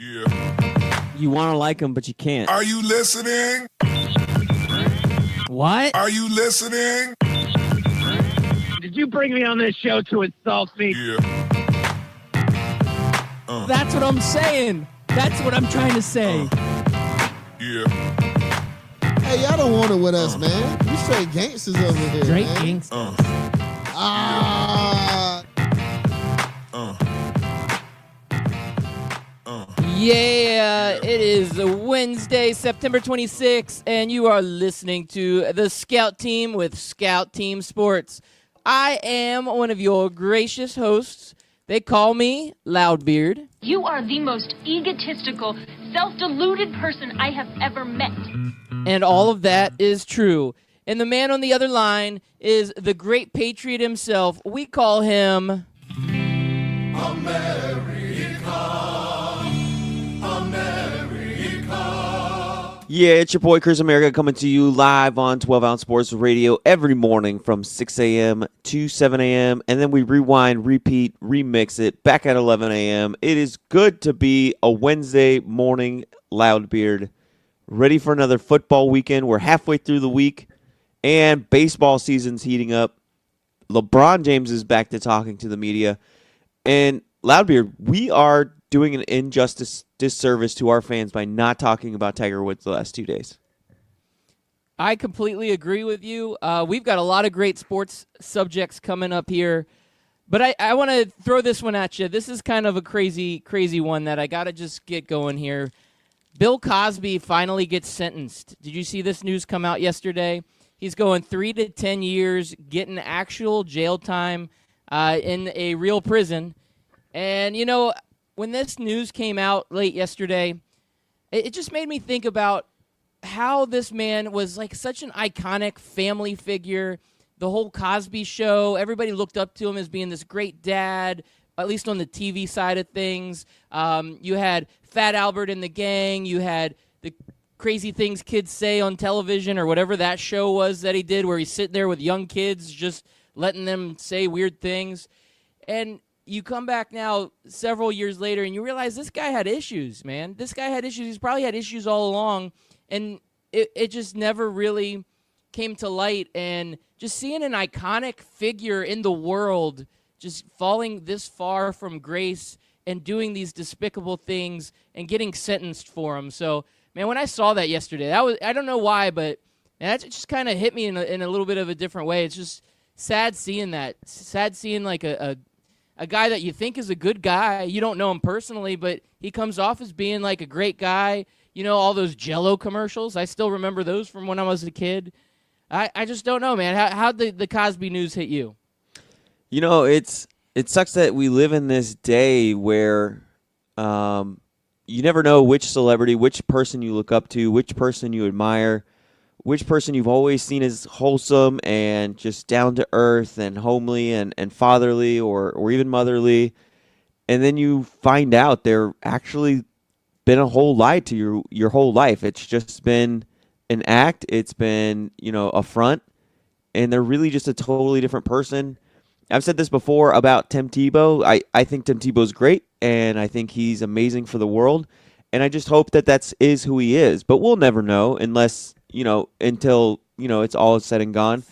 Yeah. You want to like him, but you can't. Are you listening? What? Are you listening? Did you bring me on this show to insult me? Yeah. That's what I'm saying. That's what I'm trying to say. Yeah. Hey, y'all don't want it with us, man. We straight gangsters over here. Straight man. gangsters. Yeah, it is Wednesday, September 26th, and you are listening to the Scout Team with Scout Team Sports. I am one of your gracious hosts. They call me Loudbeard. You are the most egotistical, self-deluded person I have ever met. And all of that is true. And the man on the other line is the great patriot himself. We call him... Yeah, it's your boy Chris America coming to you live on 12 Ounce Sports Radio every morning from 6 a.m. to 7 a.m. And then we rewind, repeat, remix it back at 11 a.m. It is good to be a Wednesday morning, Loudbeard. Ready for another football weekend. We're halfway through the week, and baseball season's heating up. LeBron James is back to talking to the media. And Loudbeard, we are doing an disservice to our fans by not talking about Tiger Woods the last 2 days. I completely agree with you. We've got a lot of great sports subjects coming up here, but I want to throw this one at you. This is kind of a crazy one that I got to just get going here. Bill Cosby finally gets sentenced. Did you see this news come out yesterday? He's going 3 to 10 years, getting actual jail time in a real prison. And, you know, when this news came out late yesterday, it just made me think about how this man was like such an iconic family figure. The whole Cosby Show, everybody looked up to him as being this great dad, at least on the TV side of things. You had Fat Albert and the Gang. You had the Crazy Things Kids Say on television, or whatever that show was that he did, where he's sitting there with young kids just letting them say weird things. And you come back now several years later and you realize this guy had issues, man. This guy had issues. He's probably had issues all along, and it just never really came to light. And just seeing an iconic figure in the world just falling this far from grace and doing these despicable things and getting sentenced for them. So, man, when I saw that yesterday, that was, I don't know why, but that just kind of hit me in a little bit of a different way. It's just sad seeing that. Sad seeing like a guy that you think is a good guy. You don't know him personally, but he comes off as being like a great guy. You know, all those Jell-O commercials. I still remember those from when I was a kid. I just don't know, man. How'd the Cosby news hit you? You know, it sucks that we live in this day where you never know which celebrity, which person you look up to, which person you admire, which person you've always seen as wholesome and just down to earth and homely and fatherly or even motherly. And then you find out they're actually been a whole lie to your whole life. It's just been an act. It's been, a front. And they're really just a totally different person. I've said this before about Tim Tebow. I think Tim Tebow's great, and I think he's amazing for the world. And I just hope that is who he is. But we'll never know unless, until, it's all said and gone.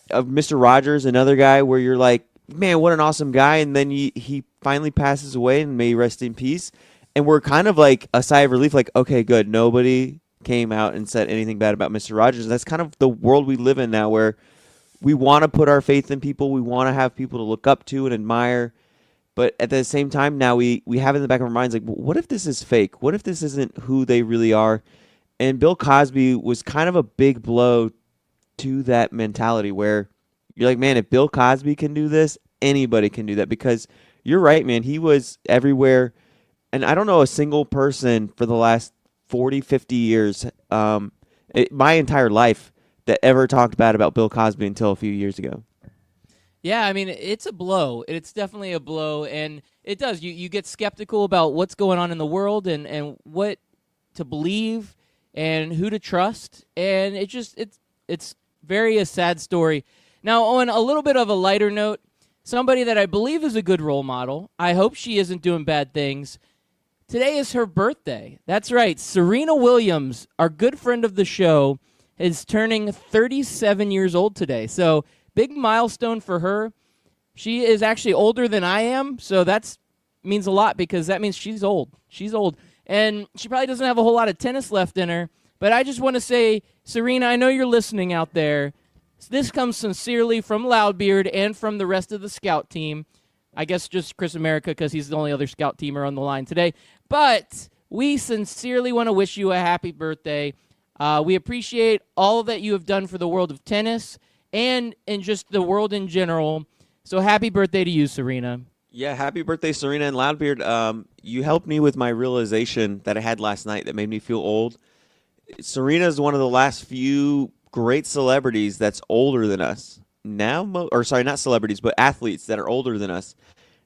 Mr. Rogers, another guy where you're like, man, what an awesome guy. And then he finally passes away, and may he rest in peace. And we're kind of like a sigh of relief, like, okay, good. Nobody came out and said anything bad about Mr. Rogers. That's kind of the world we live in now, where we want to put our faith in people. We want to have people to look up to and admire. But at the same time, now we have in the back of our minds, like, what if this is fake? What if this isn't who they really are? And Bill Cosby was kind of a big blow to that mentality where you're like, man, if Bill Cosby can do this, anybody can do that. Because you're right, man. He was everywhere. And I don't know a single person for the last 40, 50 years, my entire life, that ever talked bad about Bill Cosby until a few years ago. Yeah, I mean, it's a blow. It's definitely a blow, and it does. You get skeptical about what's going on in the world and what to believe and who to trust, and it's very a sad story. Now, on a little bit of a lighter note, somebody that I believe is a good role model, I hope she isn't doing bad things, Today is her birthday. That's right. Serena Williams, our good friend of the show, is turning 37 years old today. So big milestone for her. She is actually older than I am, so that means a lot because that means she's old. She's old. And she probably doesn't have a whole lot of tennis left in her. But I just want to say, Serena, I know you're listening out there. This comes sincerely from Loudbeard and from the rest of the scout team. I guess just Chris America because he's the only other scout teamer on the line today. But we sincerely want to wish you a happy birthday. We appreciate all that you have done for the world of tennis and in just the world in general. So happy birthday to you, Serena. Yeah, happy birthday, Serena and Loudbeard. You helped me with my realization that I had last night that made me feel old. Serena is one of the last few great celebrities that's older than us. Now, not celebrities, but athletes that are older than us.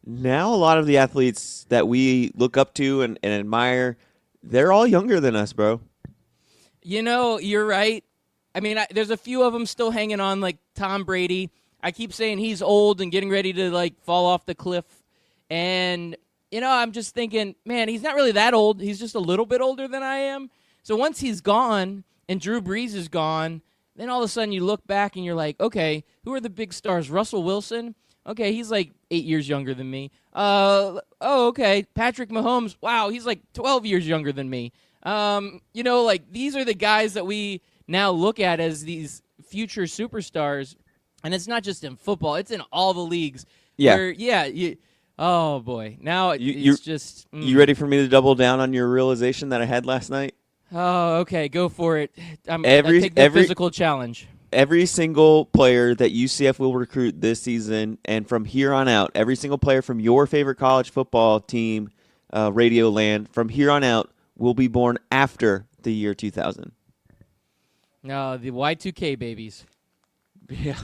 Now, a lot of the athletes that we look up to and admire, they're all younger than us, bro. You know, you're right. I mean, there's a few of them still hanging on, like Tom Brady. I keep saying he's old and getting ready to, like, fall off the cliff. And, you know, I'm just thinking, man, he's not really that old. He's just a little bit older than I am. So once he's gone and Drew Brees is gone, then all of a sudden you look back and you're like, okay, who are the big stars? Russell Wilson? Okay, he's like 8 years younger than me. Okay, Patrick Mahomes. Wow, he's like 12 years younger than me. You know, like these are the guys that we now look at as these future superstars. And it's not just in football; it's in all the leagues. Yeah, oh boy, now you just. You ready for me to double down on your realization that I had last night? Oh, okay, go for it. I take the physical challenge. Every single player that UCF will recruit this season, and from here on out, every single player from your favorite college football team, Radio Land, from here on out, will be born after the year 2000. No, the Y2K babies. Yeah,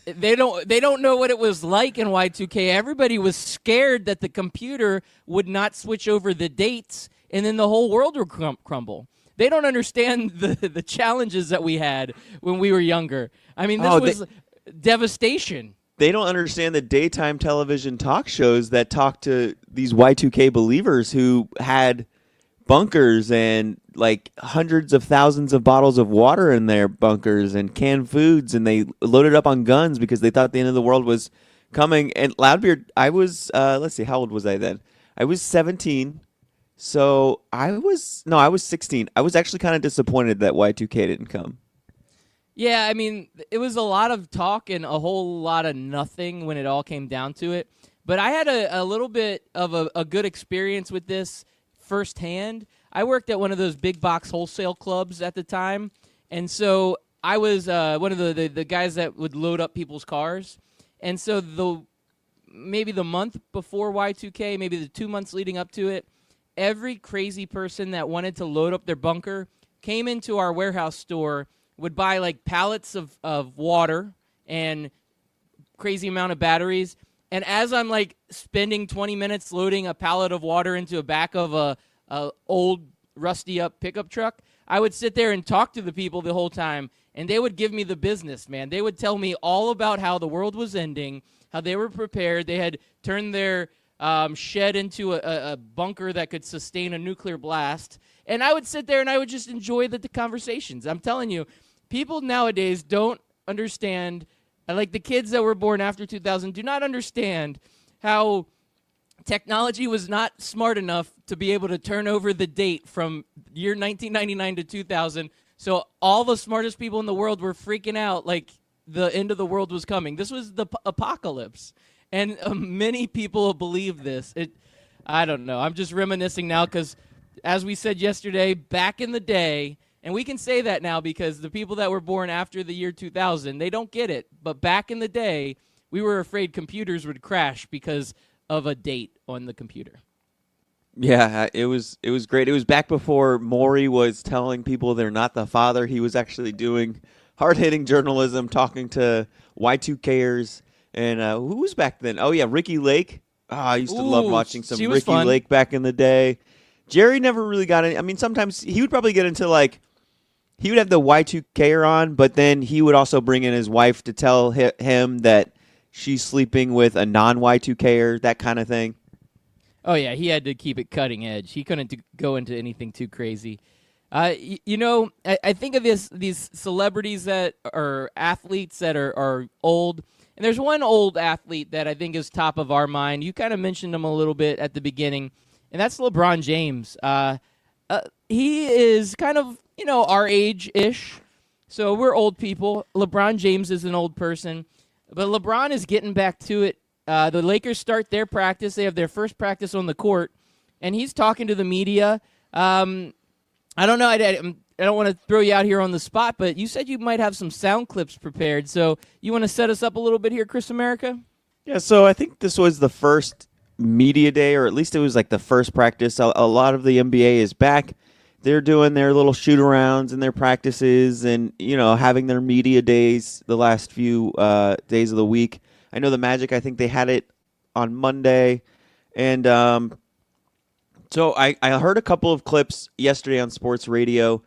they don't know what it was like in Y2K. Everybody was scared that the computer would not switch over the dates, and then the whole world would crumble. They don't understand the challenges that we had when we were younger. I mean, this was devastation. They don't understand the daytime television talk shows that talk to these Y2K believers who had bunkers and like hundreds of thousands of bottles of water in their bunkers and canned foods, and they loaded up on guns because they thought the end of the world was coming. And Loudbeard, I was, let's see, how old was I then? I was 17. So I was 16. I was actually kind of disappointed that Y2K didn't come. Yeah, I mean, it was a lot of talk and a whole lot of nothing when it all came down to it. But I had a little bit of a good experience with this firsthand. I worked at one of those big box wholesale clubs at the time, and so I was one of the guys that would load up people's cars. And so maybe the month before Y2K, maybe the 2 months leading up to it, every crazy person that wanted to load up their bunker came into our warehouse store, would buy like pallets of water and crazy amount of batteries. And as I'm like spending 20 minutes loading a pallet of water into a back of a old rusty up pickup truck, I would sit there and talk to the people the whole time, and they would give me the business, man. They would tell me all about how the world was ending, how they were prepared. They had turned their shed into a bunker that could sustain a nuclear blast. And I would sit there and I would just enjoy the conversations. I'm telling you, people nowadays don't understand, like the kids that were born after 2000 do not understand how technology was not smart enough to be able to turn over the date from year 1999 to 2000. So all the smartest people in the world were freaking out like the end of the world was coming. This was the apocalypse. And many people believe this. I don't know. I'm just reminiscing now because, as we said yesterday, back in the day, and we can say that now because the people that were born after the year 2000, they don't get it. But back in the day, we were afraid computers would crash because of a date on the computer. Yeah, it was great. It was back before Maury was telling people they're not the father. He was actually doing hard-hitting journalism, talking to Y2Kers. And who was back then? Oh, yeah, Ricky Lake. I used to love watching some Ricky fun. Lake back in the day. Jerry never really got any. I mean, sometimes he would probably get into, like, he would have the Y2Ker on, but then he would also bring in his wife to tell him that she's sleeping with a non-Y2Ker, that kind of thing. Oh yeah, he had to keep it cutting edge. He couldn't go into anything too crazy. I think of these celebrities that are athletes that are old, and there's one old athlete that I think is top of our mind. You kind of mentioned him a little bit at the beginning, and that's LeBron James. He is kind of our age-ish, so we're old people. LeBron James is an old person, but LeBron is getting back to it. The Lakers start their practice. They have their first practice on the court, and he's talking to the media. I don't know. I don't want to throw you out here on the spot, but you said you might have some sound clips prepared. So you want to set us up a little bit here, Chris America? Yeah, so I think this was the first media day, or at least it was like the first practice. A lot of the NBA is back. They're doing their little shoot-arounds and their practices and, having their media days the last few days of the week. I know the Magic, I think they had it on Monday. And so I heard a couple of clips yesterday on sports radio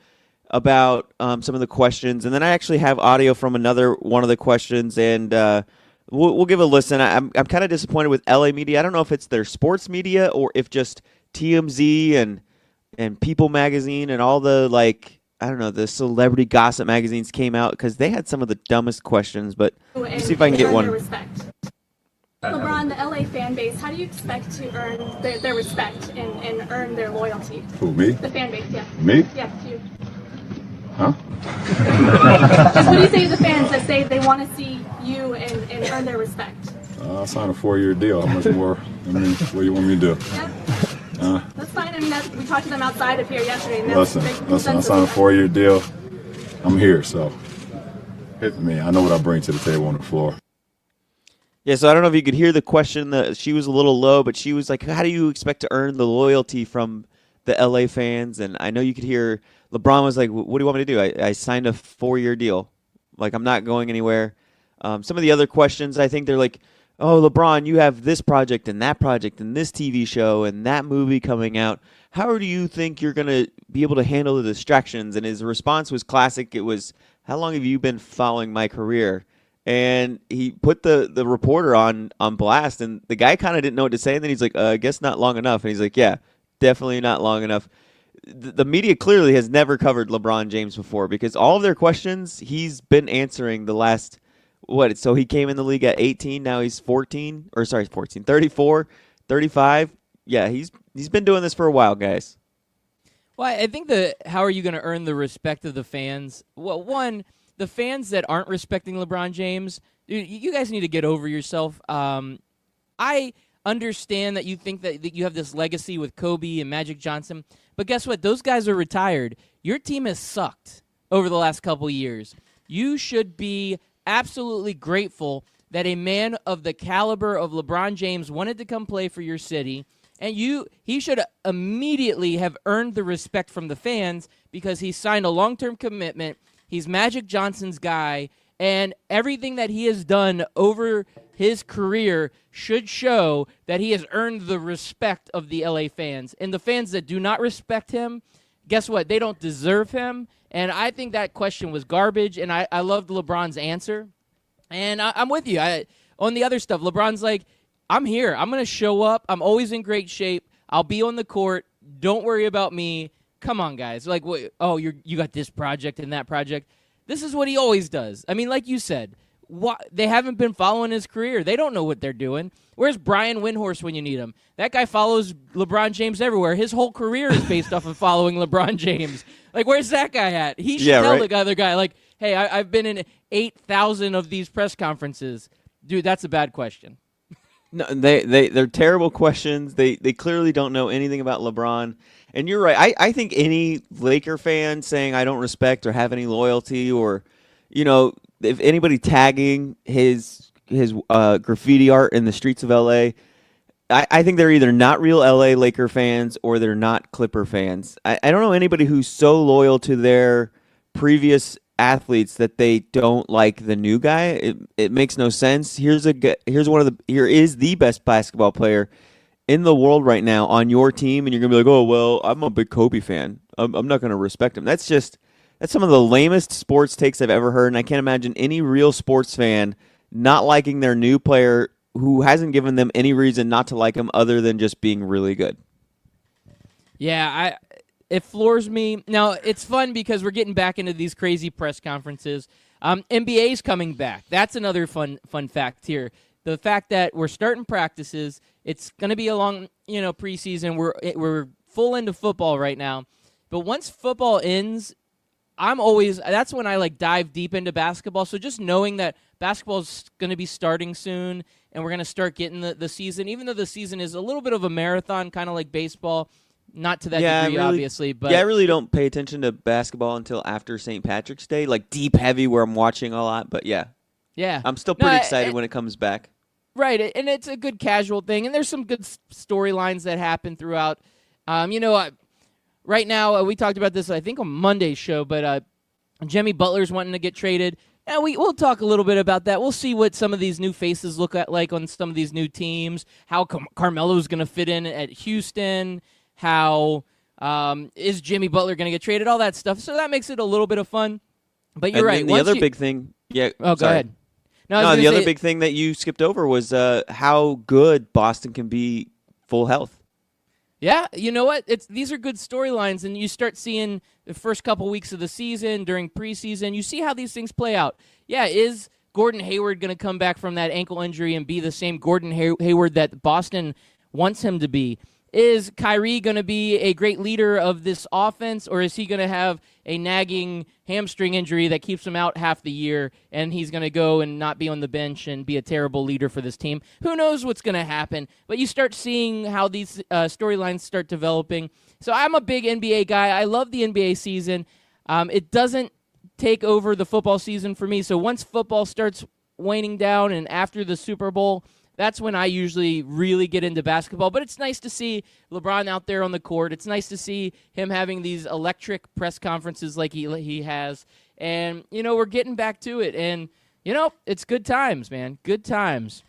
about some of the questions. And then I actually have audio from another one of the questions. And we'll give a listen. I'm kind of disappointed with LA media. I don't know if it's their sports media or if just TMZ and People Magazine and all the, the celebrity gossip magazines came out because they had some of the dumbest questions. But let's see if I can get one. LeBron, the LA fan base, how do you expect to earn their respect and earn their loyalty? Who, me? The fan base, yeah. Me? Yes, you. Huh? Just what do you say to the fans that say they want to see you and earn their respect? I signed a 4-year deal. How much more? What do you want me to do? Yeah. That's fine. I mean, we talked to them outside of here yesterday. And Listen, I signed a 4-year deal. I'm here, so hit me. I know what I bring to the table on the floor. Yeah, so I don't know if you could hear the question. She was a little low, but she was like, how do you expect to earn the loyalty from the LA fans? And I know you could hear LeBron was like, what do you want me to do? I signed a 4-year deal. Like, I'm not going anywhere. Some of the other questions, I think they're like, oh, LeBron, you have this project and this TV show and that movie coming out. How do you think you're going to be able to handle the distractions? And his response was classic. It was, how long have you been following my career? And he put the reporter on blast, and the guy kind of didn't know what to say. And then he's like, I guess not long enough. And he's like, yeah, definitely not long enough. The media clearly has never covered LeBron James before because all of their questions he's been answering the last, so he came in the league at 18, now he's 34, 35. Yeah, he's been doing this for a while, guys. Well, I think how are you going to earn the respect of the fans? Well, one, the fans that aren't respecting LeBron James, you guys need to get over yourself. I understand that you think that you have this legacy with Kobe and Magic Johnson, but guess what? Those guys are retired. Your team has sucked over the last couple years. You should be absolutely grateful that a man of the caliber of LeBron James wanted to come play for your city, and he should immediately have earned the respect from the fans because he signed a long-term commitment. He's Magic Johnson's guy, and everything that he has done over his career should show that he has earned the respect of the LA fans. And the fans that do not respect him, guess what? They don't deserve him. And I think that question was garbage, and I loved LeBron's answer. And I'm with you. On the other stuff, LeBron's like, I'm here. I'm going to show up. I'm always in great shape. I'll be on the court. Don't worry about me. Come on, guys. Like, you got this project and that project. This is what he always does. I mean, like you said, they haven't been following his career. They don't know what they're doing. Where's Brian Windhorst when you need him? That guy follows LeBron James everywhere. His whole career is based off of following LeBron James. Like, where's that guy at? He should tell the other guy, like, hey, I've been in 8,000 of these press conferences. Dude, that's a bad question. No, they're terrible questions. They clearly don't know anything about LeBron. And you're right. I think any Laker fan saying I don't respect or have any loyalty, or if anybody tagging his graffiti art in the streets of LA, I think they're either not real LA Laker fans or they're not Clipper fans. I don't know anybody who's so loyal to their previous athletes that they don't like the new guy. It makes no sense. Here is the best basketball player in the world right now on your team, and you're gonna be like, oh well, I'm a big Kobe fan. I'm not gonna respect him. That's some of the lamest sports takes I've ever heard, and I can't imagine any real sports fan not liking their new player who hasn't given them any reason not to like him other than just being really good. Yeah, it floors me. Now, it's fun because we're getting back into these crazy press conferences. NBA's coming back. That's another fun fact here. The fact that we're starting practices, it's going to be a long, preseason. We're full into football right now. But once football ends, that's when I dive deep into basketball. So just knowing that basketball is going to be starting soon and we're going to start getting the season, even though the season is a little bit of a marathon, kind of like baseball, not to that degree, obviously. But I really don't pay attention to basketball until after St. Patrick's Day, deep heavy where I'm watching a lot. But yeah, I'm still pretty excited when it comes back. Right, and it's a good casual thing, and there's some good storylines that happen throughout. Right now, we talked about this, I think, on Monday's show, but Jimmy Butler's wanting to get traded. And we'll talk a little bit about that. We'll see what some of these new faces look like on some of these new teams, how Carmelo's going to fit in at Houston, how is Jimmy Butler going to get traded, all that stuff. So that makes it a little bit of fun. But you're right. The other big thing. Yeah. Oh, go ahead. No, the other big thing that you skipped over was how good Boston can be full health. Yeah, you know what? These are good storylines, and you start seeing the first couple weeks of the season, during preseason, you see how these things play out. Yeah, is Gordon Hayward going to come back from that ankle injury and be the same Gordon Hayward that Boston wants him to be? Is Kyrie going to be a great leader of this offense, or is he going to have a nagging hamstring injury that keeps him out half the year, and he's going to go and not be on the bench and be a terrible leader for this team? Who knows what's going to happen? But you start seeing how these storylines start developing. So I'm a big NBA guy. I love the NBA season. It doesn't take over the football season for me. So once football starts waning down and after the Super Bowl, that's when I usually really get into basketball. But it's nice to see LeBron out there on the court. It's nice to see him having these electric press conferences like he has. And, we're getting back to it. And, it's good times, man. Good times.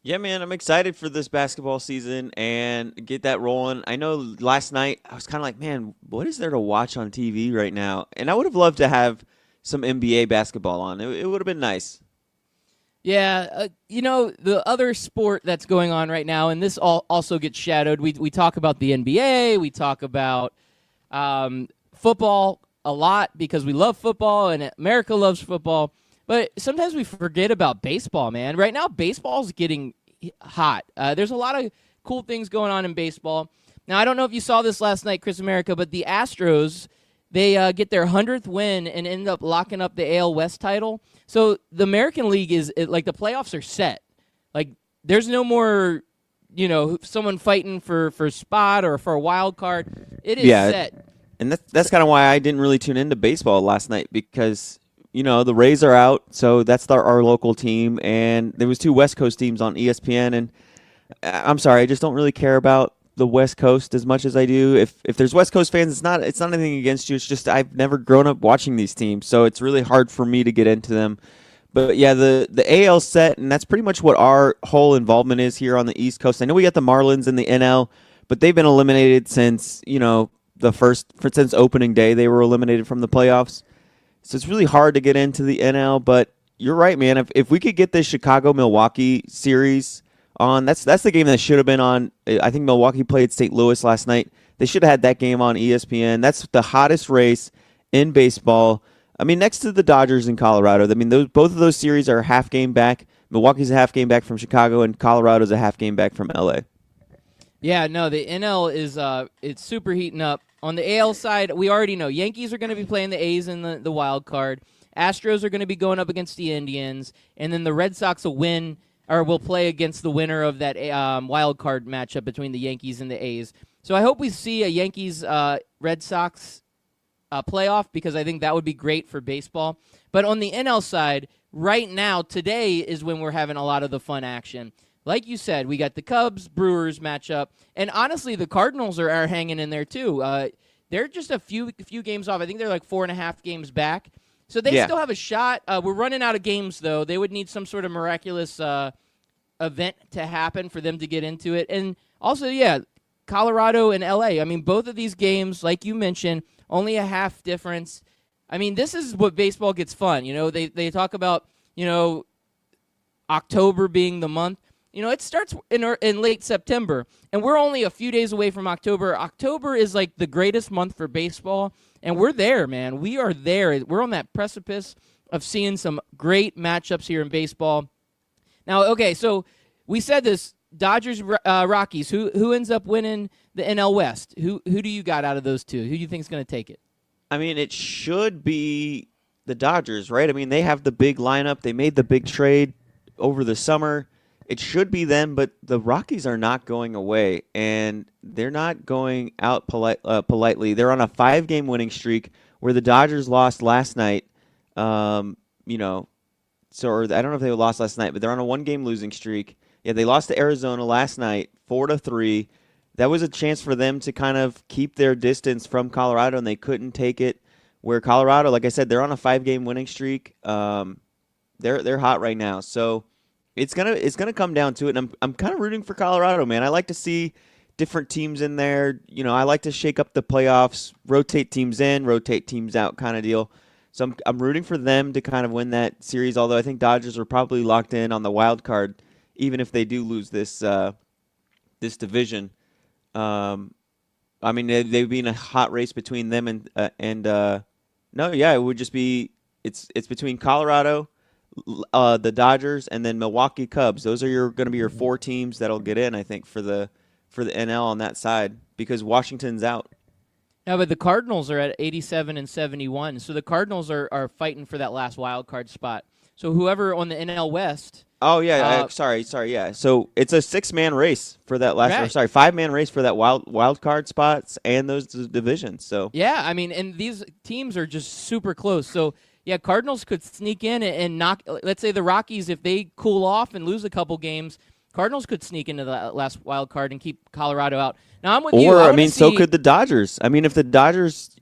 Yeah, man, I'm excited for this basketball season and get that rolling. I know last night I was kind of like, man, what is there to watch on TV right now? And I would have loved to have some NBA basketball on. It would have been nice. Yeah, the other sport that's going on right now, and this also gets shadowed, we talk about the NBA, we talk about football a lot because we love football and America loves football, but sometimes we forget about baseball, man. Right now, baseball's getting hot. There's a lot of cool things going on in baseball. Now, I don't know if you saw this last night, Chris America, but the Astros, they get their 100th win and end up locking up the AL West title. So the American League is the playoffs are set. There's no more, someone fighting for spot or for a wild card. It is set. And that's kind of why I didn't really tune into baseball last night because, the Rays are out. So that's our local team. And there was two West Coast teams on ESPN. And I'm sorry, I just don't really care about the West Coast as much as I do. If there's West Coast fans, it's not anything against you. It's just I've never grown up watching these teams, so it's really hard for me to get into them. But yeah, the AL set, and that's pretty much what our whole involvement is here on the East Coast. I know we got the Marlins and the NL, but they've been eliminated since since opening day. They were eliminated from the playoffs, so it's really hard to get into the NL. But you're right, man. If we could get this Chicago-Milwaukee series on, that's the game that should have been on. I think Milwaukee played St. Louis last night. They should have had that game on ESPN. That's the hottest race in baseball. I mean, next to the Dodgers in Colorado. I mean, both of those series are a half game back. Milwaukee's a half game back from Chicago, and Colorado's a half game back from LA. Yeah, no, the NL is it's super heating up. On the AL side, we already know Yankees are going to be playing the A's in the wild card. Astros are going to be going up against the Indians, and then the Red Sox will play against the winner of that wild card matchup between the Yankees and the A's. So I hope we see a Yankees-Red Sox playoff because I think that would be great for baseball. But on the NL side, right now, today is when we're having a lot of the fun action. Like you said, we got the Cubs-Brewers matchup, and honestly, the Cardinals are hanging in there too. They're just a few games off. I think they're 4.5 games back. So they still have a shot. We're running out of games, though. They would need some sort of miraculous event to happen for them to get into it. And also, Colorado and L.A. I mean, both of these games, like you mentioned, only a half difference. I mean, this is what baseball gets fun. They talk about, October being the month. It starts in late September, and we're only a few days away from October. October is like the greatest month for baseball, and we're there, man. We are there. We're on that precipice of seeing some great matchups here in baseball. Now, okay, so we said this, Dodgers, Rockies. Who ends up winning the NL West? Who do you got out of those two? Who do you think is going to take it? I mean, it should be the Dodgers, right? I mean, they have the big lineup. They made the big trade over the summer. It should be them, but the Rockies are not going away, and they're not going out politely. They're on a 5-game winning streak where the Dodgers lost last night. So I don't know if they lost last night, but they're on a 1-game losing streak. Yeah, they lost to Arizona last night, 4-3. That was a chance for them to kind of keep their distance from Colorado, and they couldn't take it. Where Colorado, like I said, they're on a 5-game winning streak. They're hot right now, so it's gonna come down to it. And I'm kind of rooting for Colorado, man. I like to see different teams in there. I like to shake up the playoffs, rotate teams in, rotate teams out, kind of deal. So I'm rooting for them to kind of win that series. Although I think Dodgers are probably locked in on the wild card, even if they do lose this division. I mean, they'd be in a hot race between them and it would just be it's between Colorado, the Dodgers, and then Milwaukee Cubs. Those are going to be your 4 teams that'll get in, I think, for the NL on that side, because Washington's out. Yeah, but the Cardinals are at 87 and 71, so the Cardinals are fighting for that last wild card spot. So whoever on the NL West. Oh yeah, sorry, yeah. So it's a 6-man race for that last. Right. 5-man race for that wild card spots and those divisions. So yeah, I mean, and these teams are just super close. So yeah, Cardinals could sneak in and knock. Let's say the Rockies, if they cool off and lose a couple games, Cardinals could sneak into the last wild card and keep Colorado out. Now I'm with you. Or so could the Dodgers. I mean, if the Dodgers,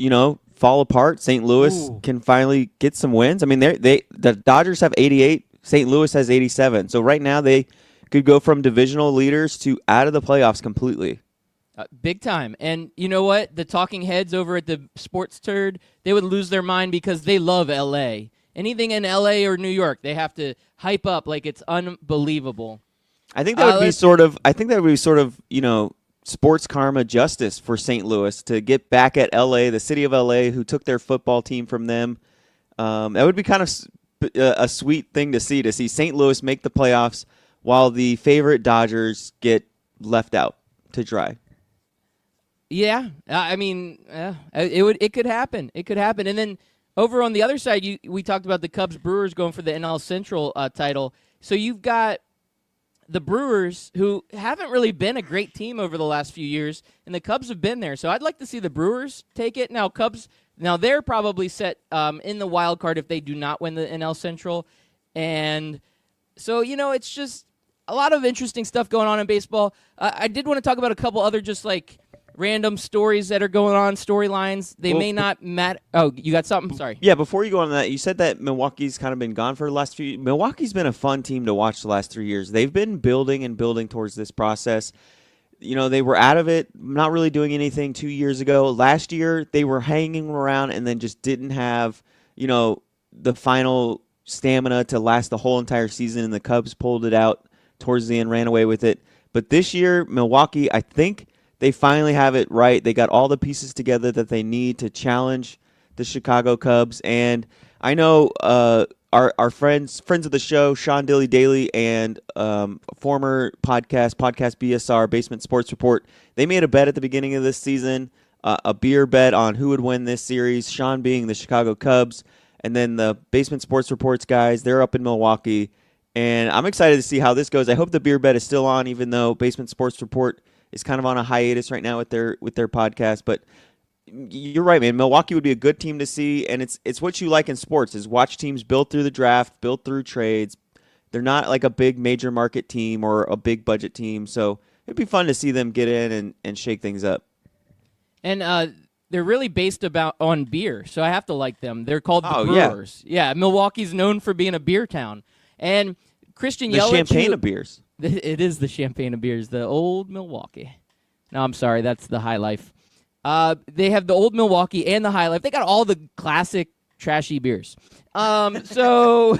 fall apart, St. Louis can finally get some wins. I mean, the Dodgers have 88. St. Louis has 87. So right now they could go from divisional leaders to out of the playoffs completely. Big time. And you know what? The talking heads over at the Sports Turd, they would lose their mind because they love L.A. Anything in L.A. or New York, they have to hype up like it's unbelievable. I think that would be sort of, sports karma justice for St. Louis to get back at L.A., the city of L.A., who took their football team from them. That would be kind of a sweet thing to see St. Louis make the playoffs while the favorite Dodgers get left out to dry. Yeah, I mean, it could happen. It could happen. And then over on the other side, we talked about the Cubs Brewers going for the NL Central title. So you've got the Brewers, who haven't really been a great team over the last few years, and the Cubs have been there. So I'd like to see the Brewers take it. Now they're probably set in the wild card if they do not win the NL Central. And so, it's just a lot of interesting stuff going on in baseball. I did want to talk about a couple other just like random stories that are going on, storylines. They may not matter. Oh, you got something? Sorry. Yeah, before you go on that, you said that Milwaukee's kind of been gone for the last few years. Milwaukee's been a fun team to watch the last 3 years. They've been building towards this process. They were out of it, not really doing anything 2 years ago. Last year, they were hanging around and then just didn't have, the final stamina to last the whole entire season, and the Cubs pulled it out towards the end, ran away with it. But this year, Milwaukee, I think they finally have it right. They got all the pieces together that they need to challenge the Chicago Cubs. And I know our friends of the show, Sean Dilly Daly and former podcast BSR, Basement Sports Report, they made a bet at the beginning of this season, a beer bet on who would win this series, Sean being the Chicago Cubs. And then the Basement Sports Reports guys, they're up in Milwaukee. And I'm excited to see how this goes. I hope the beer bet is still on, even though Basement Sports Report is kind of on a hiatus right now with their podcast. But you're right, man. Milwaukee would be a good team to see, and it's what you like in sports, is watch teams build through the draft, build through trades. They're not like a big major market team or a big budget team, so it'd be fun to see them get in and shake things up. And they're really based on beer, so I have to like them. They're called the Brewers. Yeah, Milwaukee's known for being a beer town. And Christian Yelich, the champagne of beers. It is the champagne of beers, the old Milwaukee. No, I'm sorry, that's the High Life. They have the old Milwaukee and the High Life. They got all the classic trashy beers. So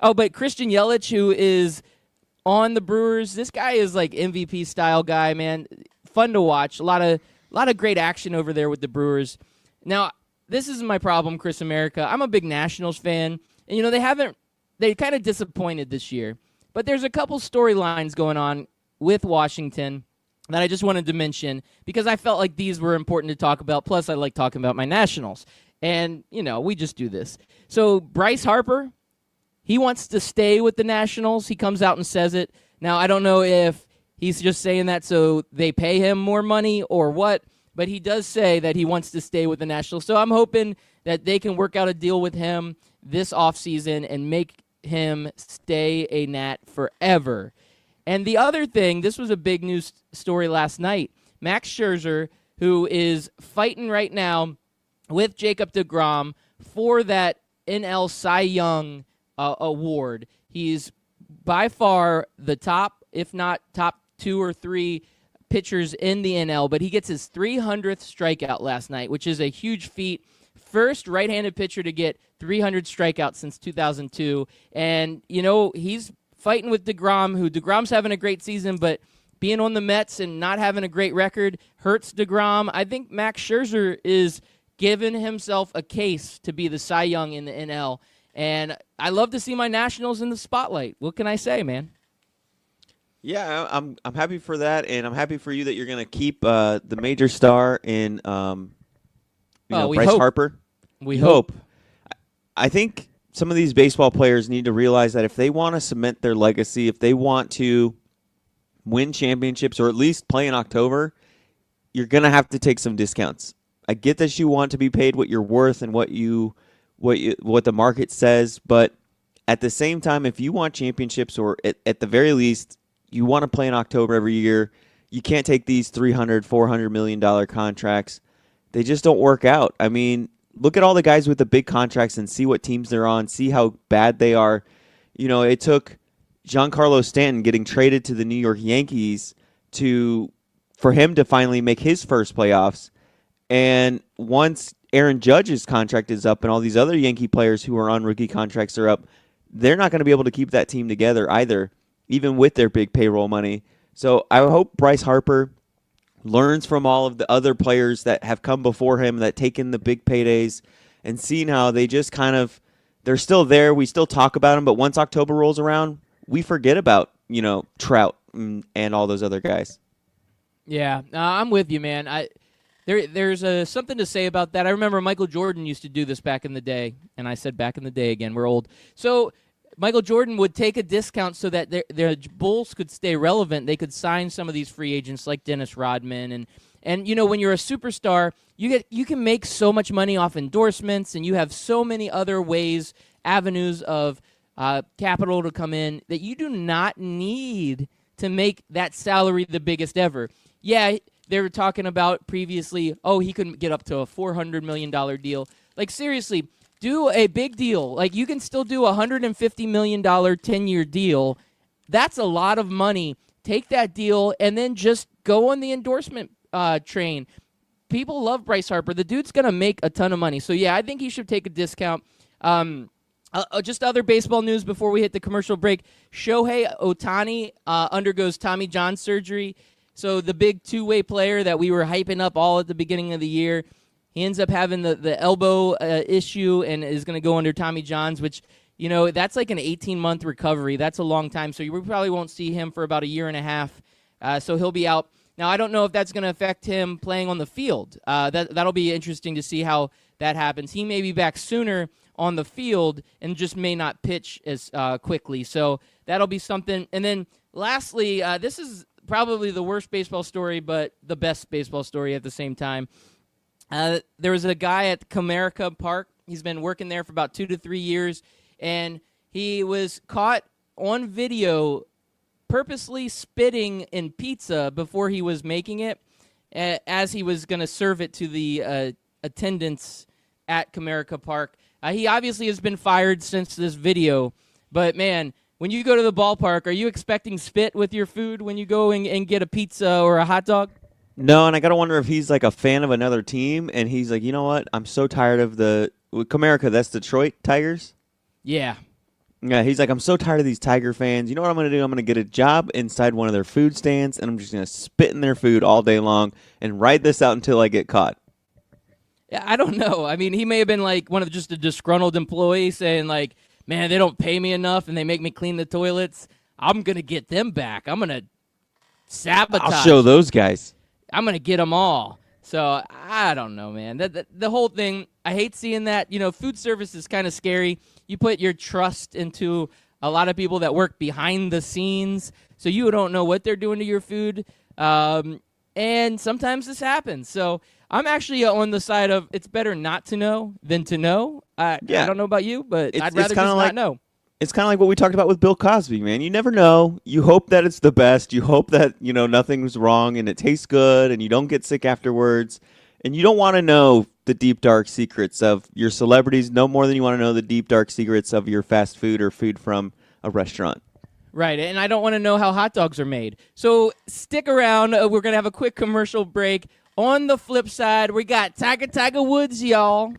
Oh, but Christian Yelich, who is on the Brewers, this guy is like MVP style guy, man. Fun to watch. A lot of great action over there with the Brewers. Now, this is my problem, Chris America. I'm a big Nationals fan, and they kind of disappointed this year. But there's a couple storylines going on with Washington that I just wanted to mention because I felt like these were important to talk about. Plus, I like talking about my Nationals. And, we just do this. So, Bryce Harper, he wants to stay with the Nationals. He comes out and says it. Now, I don't know if he's just saying that so they pay him more money or what, but he does say that he wants to stay with the Nationals. So I'm hoping that they can work out a deal with him this offseason and make him stay a Nat forever. And the other thing, this was a big news story last night. Max Scherzer, who is fighting right now with Jacob deGrom for that NL Cy Young award. He's by far the top, if not top 2 or 3 pitchers in the NL, but he gets his 300th strikeout last night, which is a huge feat. First right-handed pitcher to get 300 strikeouts since 2002. And, he's fighting with DeGrom, DeGrom's having a great season, but being on the Mets and not having a great record hurts DeGrom. I think Max Scherzer is giving himself a case to be the Cy Young in the NL. And I love to see my Nationals in the spotlight. What can I say, man? Yeah, I'm happy for that, and I'm happy for you that you're going to keep the major star in Bryce Harper. We hope. I think some of these baseball players need to realize that if they want to cement their legacy, if they want to win championships or at least play in October, you're going to have to take some discounts. I get that you want to be paid what you're worth and what the market says, but at the same time, if you want championships or at the very least you want to play in October every year, you can't take these $300, $400 million contracts. They just don't work out. I mean, look at all the guys with the big contracts and see what teams they're on, see how bad they are. It took Giancarlo Stanton getting traded to the New York Yankees for him to finally make his first playoffs. And once Aaron Judge's contract is up and all these other Yankee players who are on rookie contracts are up, they're not going to be able to keep that team together either, even with their big payroll money. So I hope Bryce Harper learns from all of the other players that have come before him that taken the big paydays and seen how they just they're still there. We still talk about them, but once October rolls around, we forget about, Trout and all those other guys. Yeah, I'm with you, man. There's something to say about that. I remember Michael Jordan used to do this back in the day, and I said back in the day again. We're old. So Michael Jordan would take a discount so that their Bulls could stay relevant. They could sign some of these free agents like Dennis Rodman, and when you're a superstar, you can make so much money off endorsements, and you have so many other avenues of capital to come in that you do not need to make that salary the biggest ever. Yeah. They were talking about previously, he couldn't get up to a $400 million deal. Like, seriously, do a big deal. Like, you can still do a $150 million 10-year deal. That's a lot of money. Take that deal and then just go on the endorsement train. People love Bryce Harper. The dude's going to make a ton of money. So, yeah, I think he should take a discount. Just other baseball news before we hit the commercial break. Shohei Ohtani undergoes Tommy John surgery. So the big two-way player that we were hyping up all at the beginning of the year, he ends up having the elbow issue and is going to go under Tommy John's, which, that's like an 18-month recovery. That's a long time. So we probably won't see him for about a year and a half. So he'll be out. Now, I don't know if that's going to affect him playing on the field. That'll be interesting to see how that happens. He may be back sooner on the field and just may not pitch as quickly. So that'll be something. And then lastly, this is probably the worst baseball story, but the best baseball story at the same time. There was a guy at Comerica Park. He's been working there for about 2 to 3 years, and he was caught on video purposely spitting in pizza before he was making it as he was going to serve it to the attendants at Comerica Park. He obviously has been fired since this video, but, man, when you go to the ballpark, are you expecting spit with your food when you go and get a pizza or a hot dog? No, and I got to wonder if he's like a fan of another team, and he's like, you know what? I'm so tired of Comerica, that's Detroit Tigers? Yeah. Yeah, he's like, I'm so tired of these Tiger fans. You know what I'm going to do? I'm going to get a job inside one of their food stands, and I'm just going to spit in their food all day long and ride this out until I get caught. Yeah, I don't know. I mean, he may have been like one of just a disgruntled employee saying like, man, they don't pay me enough and they make me clean the toilets. I'm going to get them back. I'm going to sabotage. I'll show those guys. I'm going to get them all. So I don't know, man. The whole thing, I hate seeing that. You know, food service is kind of scary. You put your trust into a lot of people that work behind the scenes, so you don't know what they're doing to your food. And sometimes this happens. So I'm actually on the side of it's better not to know than to know. I don't know about you, but I'd rather just not know. It's kind of like what we talked about with Bill Cosby, man. You never know. You hope that it's the best. You hope that, nothing's wrong and it tastes good and you don't get sick afterwards. And you don't want to know the deep, dark secrets of your celebrities no more than you want to know the deep, dark secrets of your fast food or food from a restaurant. Right, and I don't want to know how hot dogs are made. So stick around. We're going to have a quick commercial break. On the flip side, we got Tiger Woods, y'all.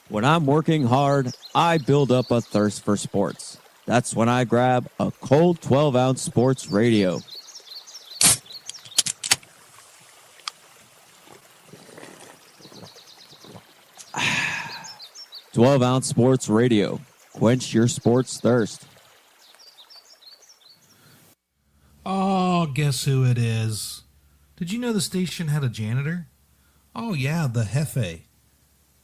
When I'm working hard, I build up a thirst for sports. That's when I grab a cold 12-ounce sports radio. "12-ounce sports radio. Quench your sports thirst." Oh, guess who it is? Did you know the station had a janitor? Oh, yeah, the Jefe,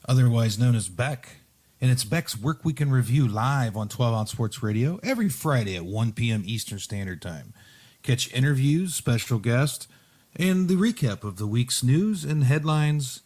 otherwise known as Beck. And it's Beck's Work Week in Review live on 12-Ounce Sports Radio every Friday at 1 p.m. Eastern Standard Time. Catch interviews, special guests, and the recap of the week's news and headlines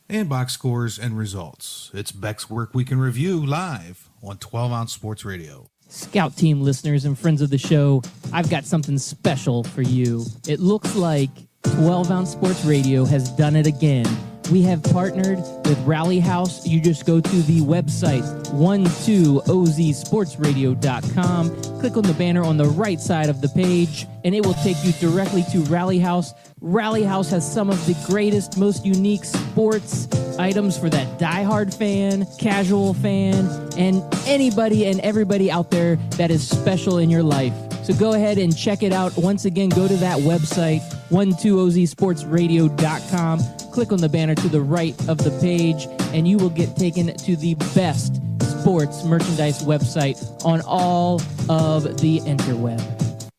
and box scores and results. It's Beck's Work Week in Review live on 12-Ounce Sports Radio. Scout Team listeners and friends of the show, I've got something special for you. It looks like 12-Ounce Sports Radio has done it again. We have partnered with Rally House. You just go to the website 12ozsportsradio.com. Click on the banner on the right side of the page, and it will take you directly to Rally House. Rally House has some of the greatest, most unique sports items for that diehard fan, casual fan, and anybody and everybody out there that is special in your life. So go ahead and check it out. Once again, go to that website, 12ozsportsradio.com. Click on the banner to the right of the page, and you will get taken to the best sports merchandise website on all of the interweb.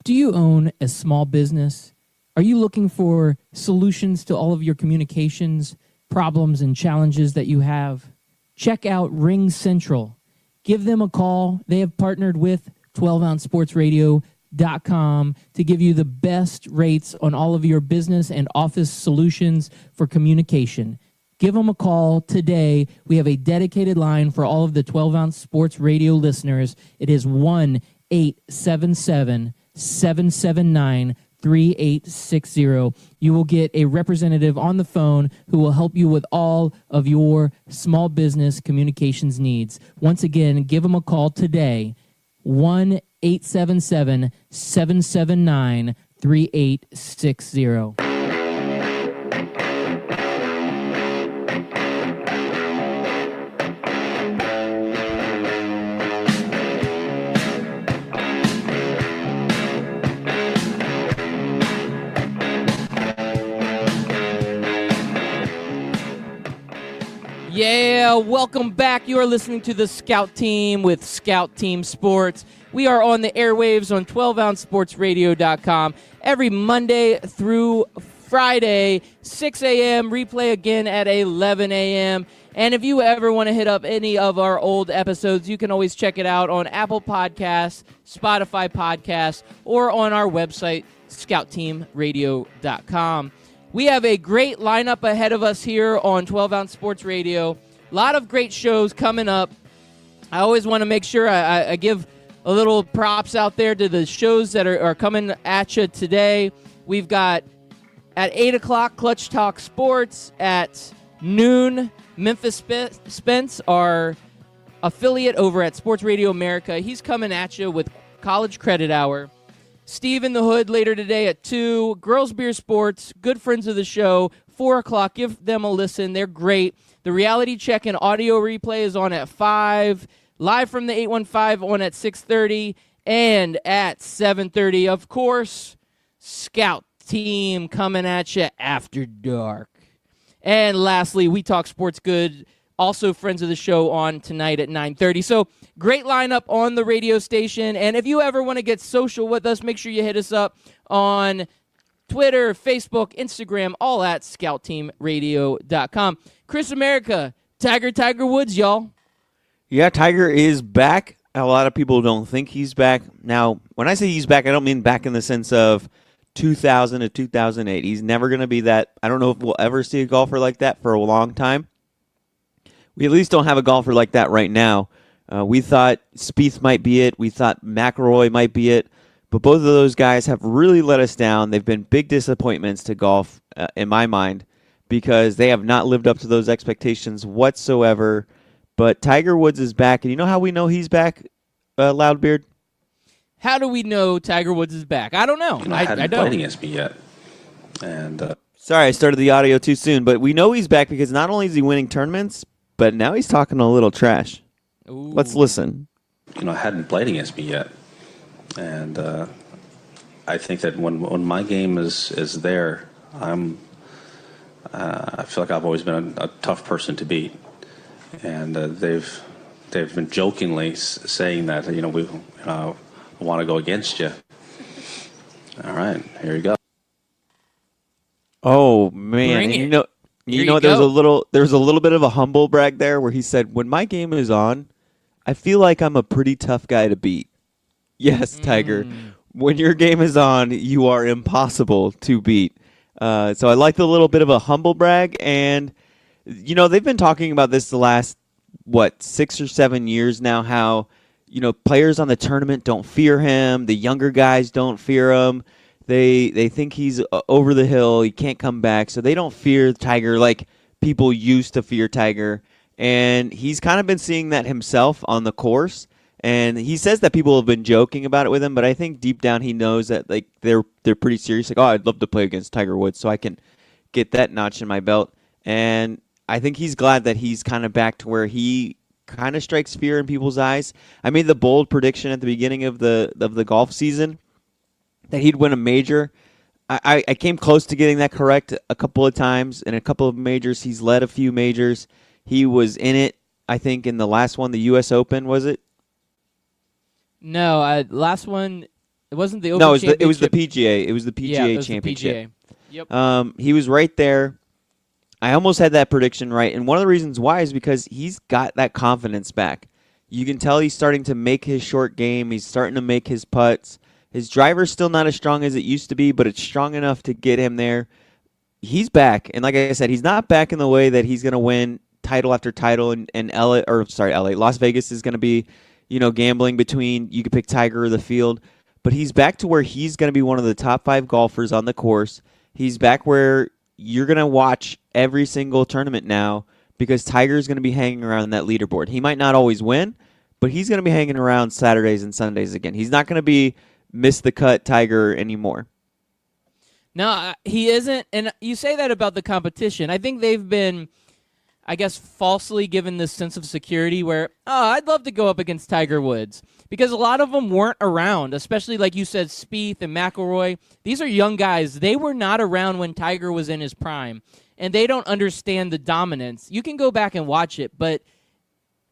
Do you own a small business? Are you looking for solutions to all of your communications, problems, and challenges that you have? Check out Ring Central. Give them a call. They have partnered with 12ouncesportsradio.com to give you the best rates on all of your business and office solutions for communication. Give them a call today. We have a dedicated line for all of the 12-ounce sports radio listeners. It is 1-877-779-3860. You will get a representative on the phone who will help you with all of your small business communications needs. Once again, give them a call today, 1-877-779-3860. Yeah, welcome back. You are listening to the Scout Team with Scout Team Sports. We are on the airwaves on 12ouncesportsradio.com every Monday through Friday, 6 a.m., replay again at 11 a.m. And if you ever want to hit up any of our old episodes, you can always check it out on Apple Podcasts, Spotify Podcasts, or on our website, scoutteamradio.com. We have a great lineup ahead of us here on 12-Ounce Sports Radio. A lot of great shows coming up. I always want to make sure I give a little props out there to the shows that are coming at you today. We've got at 8 o'clock, Clutch Talk Sports. At noon, Memphis Spence, our affiliate over at Sports Radio America. He's coming at you with College Credit Hour. Steve in the Hood later today at 2. Girls Beer Sports, good friends of the show, 4 o'clock. Give them a listen. They're great. The Reality Check and audio replay is on at 5. Live from the 815 on at 6:30 and at 7:30. Of course, Scout Team coming at you after dark. And lastly, We Talk Sports Good, also friends of the show, on tonight at 9:30. So great lineup on the radio station. And if you ever want to get social with us, make sure you hit us up on Twitter, Facebook, Instagram, all at scoutteamradio.com. Chris America, Tiger Woods, y'all. Yeah, Tiger is back. A lot of people don't think he's back. Now, when I say he's back, I don't mean back in the sense of 2000 to 2008. He's never going to be that. I don't know if we'll ever see a golfer like that for a long time. We at least don't have a golfer like that right now. We thought Spieth might be it. We thought McIlroy might be it. But both of those guys have really let us down. They've been big disappointments to golf, in my mind, because they have not lived up to those expectations whatsoever. But Tiger Woods is back. And you know how we know he's back, Loudbeard? How do we know Tiger Woods is back? I don't know. I hadn't played don't. against me yet. And Sorry, I started the audio too soon. But we know he's back because not only is he winning tournaments, but now he's talking a little trash. Ooh. Let's listen. I hadn't played against me yet. And I think that when my game is there, I feel like I've always been a tough person to beat. And they've been jokingly saying that we want to go against you. All right, here you go. Oh man, Bring and it. you know there was a little bit of a humble brag there where he said, "When my game is on, I feel like I'm a pretty tough guy to beat." Yes, Tiger. When your game is on, you are impossible to beat. So I like the little bit of a humble brag. And, they've been talking about this the last, 6 or 7 years now, how, players on the tournament don't fear him. The younger guys don't fear him. They think he's over the hill. He can't come back. So they don't fear Tiger like people used to fear Tiger. And he's kind of been seeing that himself on the course. And he says that people have been joking about it with him, but I think deep down he knows that they're pretty serious. Like, I'd love to play against Tiger Woods so I can get that notch in my belt. And I think he's glad that he's kind of back to where he kind of strikes fear in people's eyes. I made the bold prediction at the beginning of the golf season that he'd win a major. I came close to getting that correct a couple of times in a couple of majors. He's led a few majors. He was in it, I think, in the last one, the U.S. Open, was it? No, last one, it wasn't the Open No, Championship. it was the PGA. It was the PGA Yeah, it was the Championship. PGA. Yep. He was right there. I almost had that prediction right, and one of the reasons why is because he's got that confidence back. You can tell he's starting to make his short game. He's starting to make his putts. His driver's still not as strong as it used to be, but it's strong enough to get him there. He's back, and like I said, he's not back in the way that he's going to win title after title, and Las Vegas is going to be, gambling between you could pick Tiger or the field, but he's back to where he's going to be one of the top 5 golfers on the course. He's back where you're going to watch every single tournament now because Tiger's going to be hanging around that leaderboard. He might not always win, but he's going to be hanging around Saturdays and Sundays again. He's not going to be miss the cut Tiger anymore. No, he isn't. And you say that about the competition. I think they've been, falsely given this sense of security where, I'd love to go up against Tiger Woods. Because a lot of them weren't around, especially like you said, Spieth and McIlroy. These are young guys. They were not around when Tiger was in his prime. And they don't understand the dominance. You can go back and watch it, but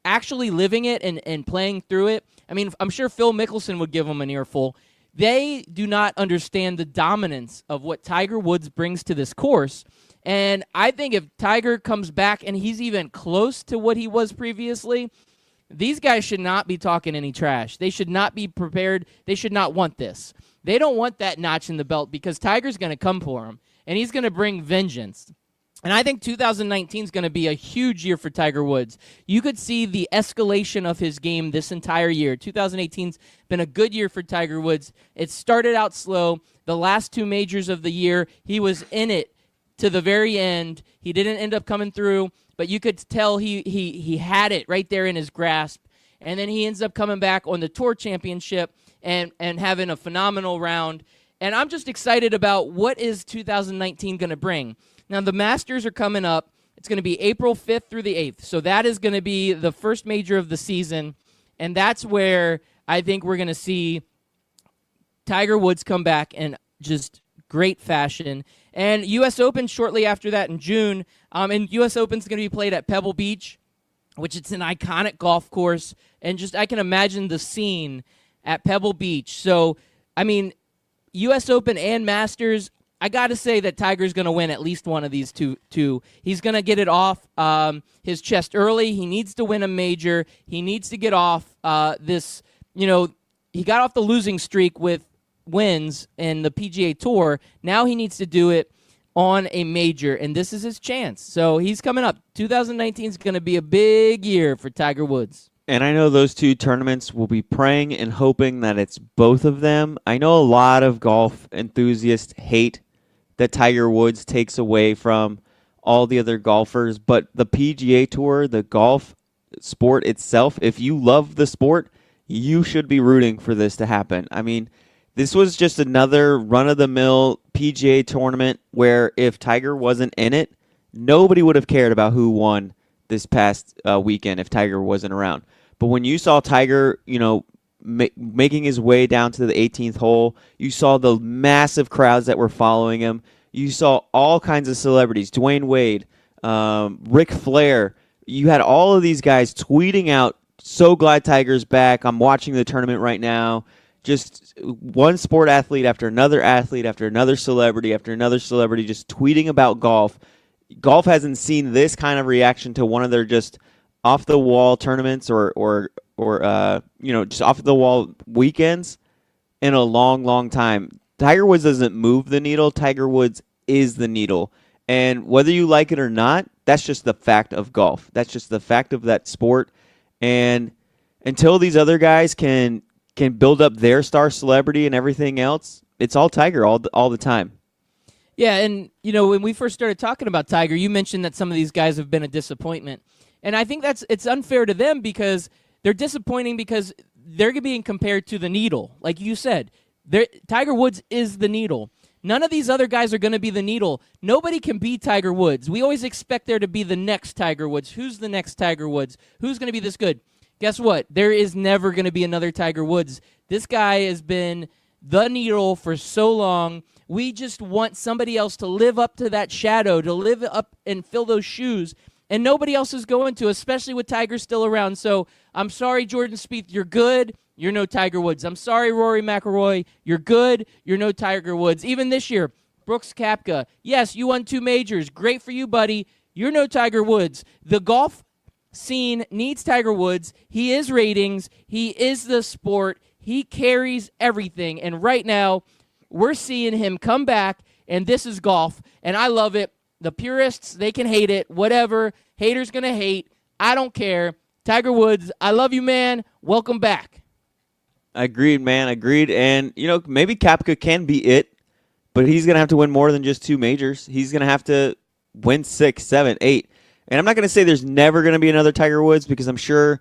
actually living it and playing through it, I'm sure Phil Mickelson would give them an earful. They do not understand the dominance of what Tiger Woods brings to this course. And I think if Tiger comes back and he's even close to what he was previously, these guys should not be talking any trash. They should not be prepared. They should not want this. They don't want that notch in the belt because Tiger's going to come for them, and he's going to bring vengeance. And I think 2019 is going to be a huge year for Tiger Woods. You could see the escalation of his game this entire year. 2018's been a good year for Tiger Woods. It started out slow. The last 2 majors of the year, he was in it to the very end. He didn't end up coming through, but you could tell he had it right there in his grasp. And then he ends up coming back on the Tour Championship and having a phenomenal round. And I'm just excited about what is 2019 going to bring. Now, the Masters are coming up. It's going to be April 5th through the 8th. So that is going to be the first major of the season. And that's where I think we're going to see Tiger Woods come back in just great fashion. And U.S. Open shortly after that in June. And U.S. Open is going to be played at Pebble Beach, which it's an iconic golf course. And just I can imagine the scene at Pebble Beach. So, I mean, U.S. Open and Masters, I got to say that Tiger's going to win at least one of these two. He's going to get it off his chest early. He needs to win a major. He needs to get off this, he got off the losing streak with wins in the PGA Tour. Now he needs to do it on a major, and this is his chance. So he's coming up. 2019 is going to be a big year for Tiger Woods. And I know those two tournaments will be praying and hoping that it's both of them. I know a lot of golf enthusiasts hate that Tiger Woods takes away from all the other golfers, but the PGA Tour, the golf sport itself, if you love the sport, you should be rooting for this to happen. I mean, this was just another run-of-the-mill PGA tournament where if Tiger wasn't in it, nobody would have cared about who won this past weekend if Tiger wasn't around. But when you saw Tiger, making his way down to the 18th hole, you saw the massive crowds that were following him. You saw all kinds of celebrities, Dwayne Wade, Ric Flair. You had all of these guys tweeting out, "So glad Tiger's back. I'm watching the tournament right now." Just one sport athlete after another celebrity after another celebrity just tweeting about golf. Golf hasn't seen this kind of reaction to one of their just off-the-wall tournaments or just off-the-wall weekends in a long, long time. Tiger Woods doesn't move the needle. Tiger Woods is the needle. And whether you like it or not, that's just the fact of golf. That's just the fact of that sport. And until these other guys can build up their star celebrity and everything else, it's all Tiger all the time. Yeah, and, when we first started talking about Tiger, you mentioned that some of these guys have been a disappointment. And I think it's unfair to them because they're disappointing because they're being compared to the needle. Like you said, Tiger Woods is the needle. None of these other guys are going to be the needle. Nobody can be Tiger Woods. We always expect there to be the next Tiger Woods. Who's the next Tiger Woods? Who's going to be this good? Guess what? There is never going to be another Tiger Woods. This guy has been the needle for so long. We just want somebody else to live up to that shadow, to live up and fill those shoes. And nobody else is going to, especially with Tiger still around. So I'm sorry, Jordan Spieth, you're good. You're no Tiger Woods. I'm sorry, Rory McIlroy, you're good. You're no Tiger Woods. Even this year, Brooks Koepka, yes, you won 2 majors. Great for you, buddy. You're no Tiger Woods. The golf scene needs Tiger Woods. He is ratings. He is the sport. He carries everything. And right now, we're seeing him come back, and this is golf. And I love it. The purists, they can hate it. Whatever. Haters going to hate. I don't care. Tiger Woods, I love you, man. Welcome back. Agreed, man. Agreed. And, maybe Koepka can be it, but he's going to have to win more than just 2 majors. He's going to have to win 6, 7, 8. And I'm not going to say there's never going to be another Tiger Woods because I'm sure,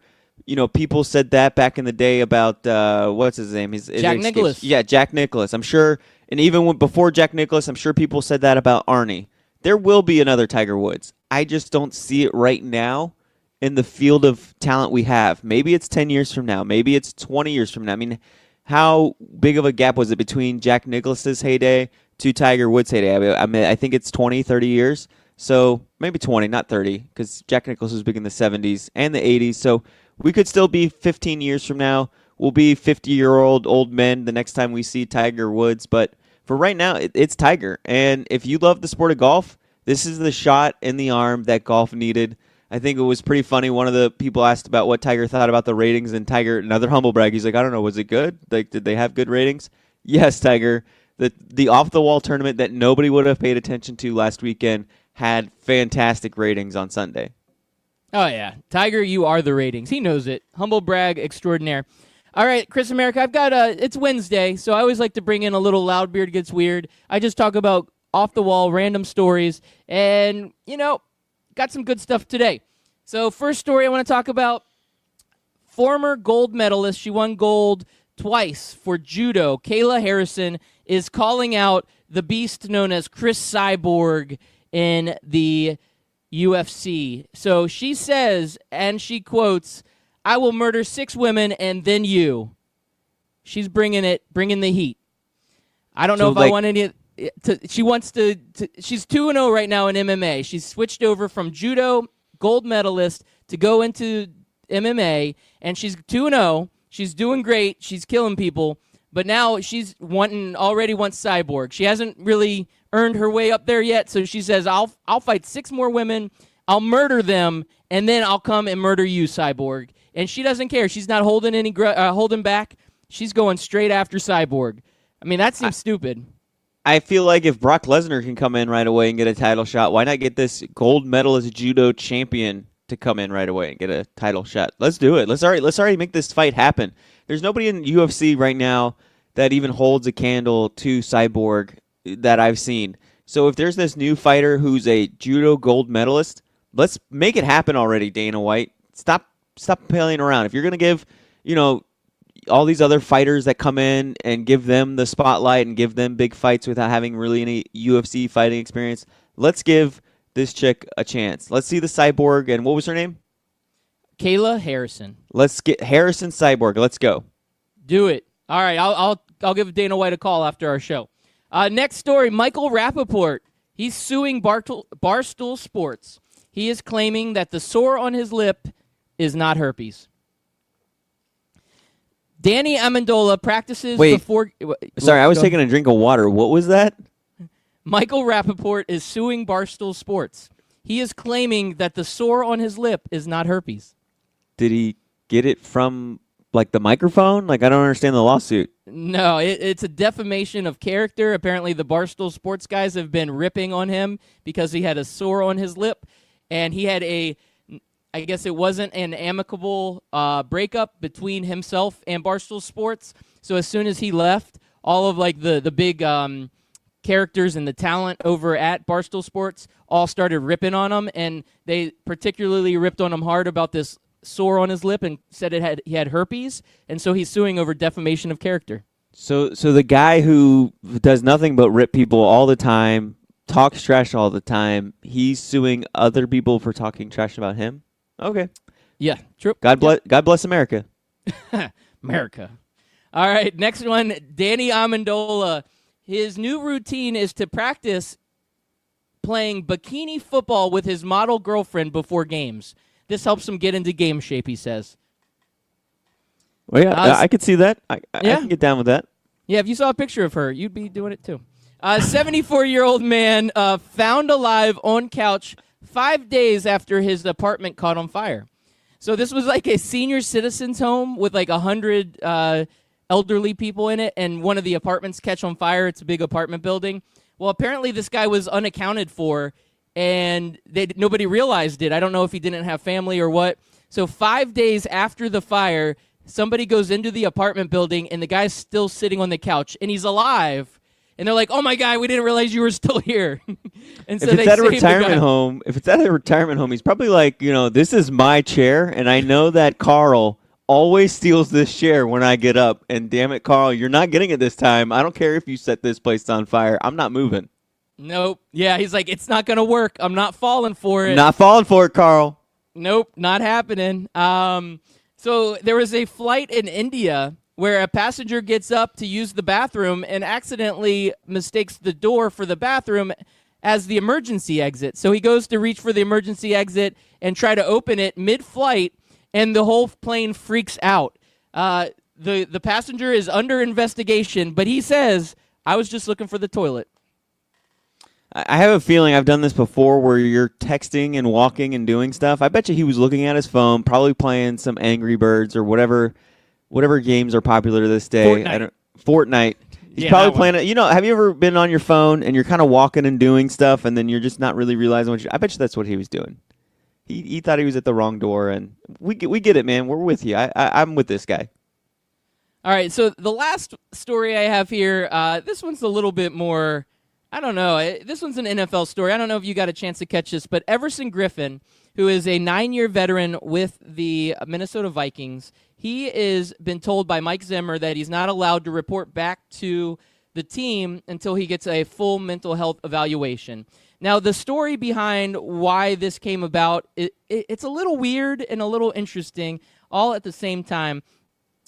people said that back in the day about, what's his name? Jack Nicklaus. Yeah, Jack Nicklaus. I'm sure, and even before Jack Nicklaus, I'm sure people said that about Arnie. There will be another Tiger Woods. I just don't see it right now in the field of talent we have. Maybe it's 10 years from now. Maybe it's 20 years from now. I mean, how big of a gap was it between Jack Nicklaus's heyday to Tiger Woods' heyday? I think it's 20, 30 years. So maybe 20, not 30, because Jack Nicklaus was big in the 70s and the 80s. So we could still be 15 years from now. We'll be 50-year-old old men the next time we see Tiger Woods. But for right now, it's Tiger. And if you love the sport of golf, this is the shot in the arm that golf needed. I think it was pretty funny. One of the people asked about what Tiger thought about the ratings, and Tiger, another humble brag, he's like, I don't know, was it good? Like, did they have good ratings? Yes, Tiger. The off-the-wall tournament that nobody would have paid attention to last weekend had fantastic ratings on Sunday. Oh, yeah. Tiger, you are the ratings. He knows it. Humble brag extraordinaire. All right, Chris America, I've got it's Wednesday, so I always like to bring in a little Loudbeard Gets Weird. I just talk about off-the-wall random stories, and, got some good stuff today. So first story I want to talk about, former gold medalist. She won gold twice for judo. Kayla Harrison is calling out the beast known as Chris Cyborg in the UFC. So she says, and she quotes, "I will murder 6 women and then you." She's bringing the heat. I don't know if I want any. She wants to. She's 2-0 right now in MMA. She's switched over from judo gold medalist to go into MMA, and she's 2-0. She's doing great. She's killing people. But now she's already wants Cyborg. She hasn't really earned her way up there yet, so she says, I'll fight 6 more women, I'll murder them, and then I'll come and murder you, Cyborg. And she doesn't care. She's not holding back. She's going straight after Cyborg. I mean, that seems stupid. I feel like if Brock Lesnar can come in right away and get a title shot, why not get this gold medalist judo champion to come in right away and get a title shot? Let's do it. Let's already make this fight happen. There's nobody in UFC right now that even holds a candle to Cyborg that I've seen. So if there's this new fighter who's a judo gold medalist, let's make it happen already, Dana White. Stop playing around. If you're going to give, all these other fighters that come in and give them the spotlight and give them big fights without having really any UFC fighting experience, let's give this chick a chance. Let's see the Cyborg, and what was her name? Kayla Harrison. Let's get Harrison Cyborg. Let's go. Do it. All right, I'll give Dana White a call after our show. Next story, Michael Rappaport. He's suing Barstool Sports. He is claiming that the sore on his lip is not herpes. Danny Amendola practices before... Sorry, I was taking a drink of water. What was that? Michael Rappaport is suing Barstool Sports. He is claiming that the sore on his lip is not herpes. Did he get it from, the microphone? I don't understand the lawsuit. No, it's a defamation of character. Apparently, the Barstool Sports guys have been ripping on him because he had a sore on his lip, and he had I guess it wasn't an amicable breakup between himself and Barstool Sports. So as soon as he left, all of the big characters and the talent over at Barstool Sports all started ripping on him, and they particularly ripped on him hard about this sore on his lip and said he had herpes, and so he's suing over defamation of character. So the guy who does nothing but rip people all the time, talks trash all the time, he's suing other people for talking trash about him? Okay. Yeah, true. God bless America. America. All right, next one, Danny Amendola. His new routine is to practice playing bikini football with his model girlfriend before games. This helps him get into game shape, he says. Well, yeah, I could see that. I can get down with that. Yeah, if you saw a picture of her, you'd be doing it too. A 74-year-old man found alive on couch 5 days after his apartment caught on fire. So this was a senior citizens home with 100 elderly people in it, and one of the apartments catch on fire. It's a big apartment building. Well, apparently this guy was unaccounted for, and nobody realized it. I don't know if he didn't have family or what. So 5 days after the fire, somebody goes into the apartment building, and the guy's still sitting on the couch, and he's alive. And they're like, "Oh my God, we didn't realize you were still here." And so if it's at a retirement home, he's probably like, this is my chair, and I know that Carl always steals this chair when I get up. And damn it, Carl, you're not getting it this time. I don't care if you set this place on fire. I'm not moving. Nope. Yeah, he's like, it's not gonna work. I'm not falling for it. Not falling for it, Carl. Nope, not happening. So there was a flight in India where a passenger gets up to use the bathroom and accidentally mistakes the door for the bathroom as the emergency exit. So he goes to reach for the emergency exit and try to open it mid-flight, and the whole plane freaks out. The passenger is under investigation, but he says, "I was just looking for the toilet." I have a feeling I've done this before where you're texting and walking and doing stuff. I bet you he was looking at his phone, probably playing some Angry Birds or whatever games are popular this day. Fortnite. He's probably playing it. Have you ever been on your phone and you're kind of walking and doing stuff and then you're just not really realizing I bet you that's what he was doing. He thought he was at the wrong door, and we get it, man. We're with you. I'm with this guy. All right, so the last story I have here, this one's a little bit more I don't know. This one's an NFL story. I don't know if you got a chance to catch this, but Everson Griffin, who is a 9-year veteran with the Minnesota Vikings, he is been told by Mike Zimmer that he's not allowed to report back to the team until he gets a full mental health evaluation. Now, the story behind why this came about, it's a little weird and a little interesting all at the same time.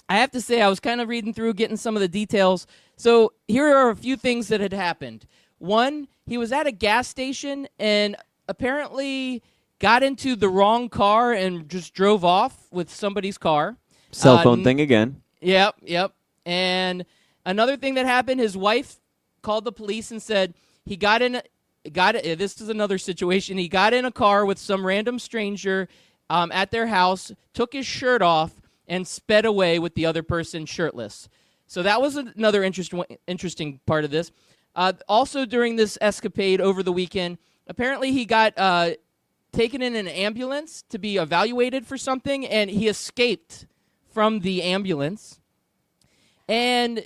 I have to say, I was kind of reading through, getting some of the details. So here are a few things that had happened. One, he was at a gas station and apparently got into the wrong car and just drove off with somebody's car. Cell phone thing again. Yep. And another thing that happened, his wife called the police and said he this is another situation. He got in a car with some random stranger at their house, took his shirt off, and sped away with the other person shirtless. So that was another interesting part of this. Also, during this escapade over the weekend, apparently he got taken in an ambulance to be evaluated for something, and he escaped from the ambulance. And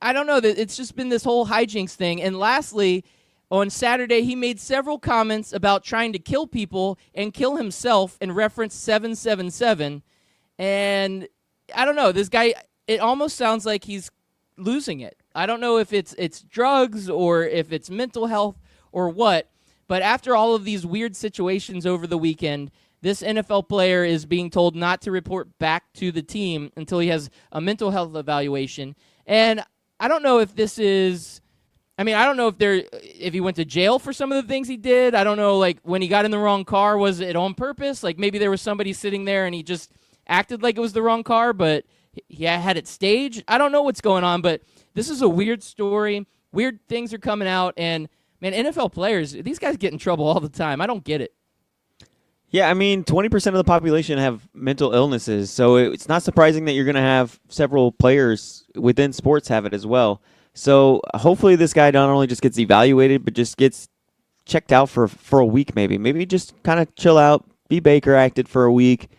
I don't know, it's just been this whole hijinks thing. And lastly, on Saturday, he made several comments about trying to kill people and kill himself and referenced 777. And I don't know, this guy, it almost sounds like he's losing it. I don't know if it's drugs or if it's mental health or what, but after all of these weird situations over the weekend, this NFL player is being told not to report back to the team until he has a mental health evaluation. And I don't know if this is, I don't know if he went to jail for some of the things he did. I don't know, like, when he got in the wrong car, was it on purpose? Like, maybe there was somebody sitting there and he just acted like it was the wrong car, but he had it staged. I don't know what's going on, but this is a weird story. Weird things are coming out, and, man, NFL players, these guys get in trouble all the time. I don't get it. Yeah, 20% of the population have mental illnesses, so it's not surprising that you're going to have several players within sports have it as well. So hopefully this guy not only just gets evaluated, but just gets checked out for a week maybe. Maybe just kind of chill out, be Baker acted for a week,